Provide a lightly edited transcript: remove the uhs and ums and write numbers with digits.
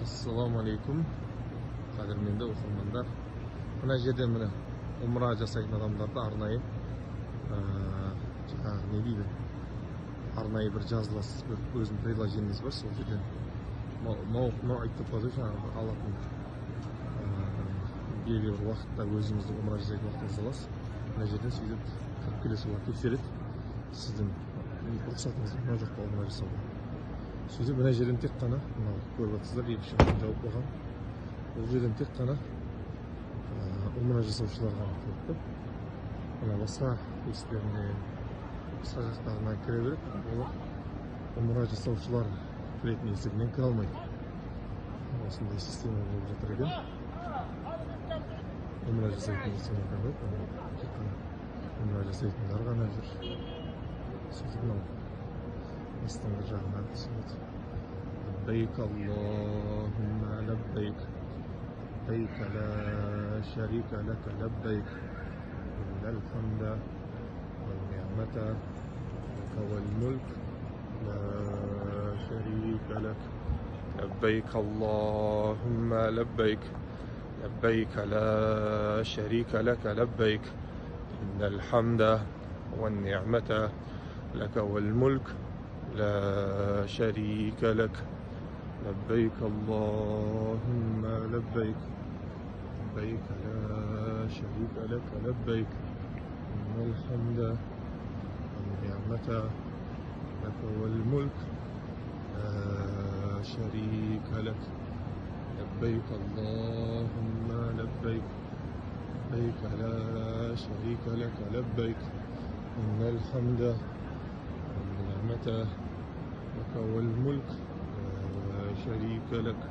Assalomu alaykum qadrmenda o'qirmanlar. Mana yerda mana umra жасайтын адамдарды арнайы не дейді, арнайы бір жазыласыз, бір өзінің приложениеңіз бар, сол жерден мауид деп қойды, жаңағы алатын белгілі бір уақытта өзіңіздің умра жасайтын уақытыңызды аласыз. Мына жерден сөйтіп кіріп келесіз, олар тексереді сіздің рұқсатыңызды мына жаққа умра жасауға. Сөйтіп мына жерден тек қана мынау көріп жатсыздар, екі шағын жауып қойған. Бұл жерден тек қана умра жасаушыларға келеді. Мына басқа есіктерінен, басқа жақтарынан кіре береді. Олар умра жасаушылар кіретін есігінен кіре алмайды. Осындай система болып жатыр екен. Умра жасайтын есігінен кіре алмайды. Тек қана умра жасайтындар ғана жүр. Сөйтіп мынау астыңғы жағынан түседі. لبيك اللهم لبيك لبيك لا شريك لك لبيك إن الحمد والنعمة لك والملك لا شريك لك لبيك اللهم لبيك لبيك لا شريك لك لبيك إن الحمد والنعمة لك والملك لا شريك لك لبيك اللهم لبيك لبيك لا شريك لك لبيك إن الحمد والنعمة لك والملك لا شريك لك لبيك اللهم لبيك لبيك لا شريك لك لبيك إن الحمد والنعمة لك والملك لا شريك لك.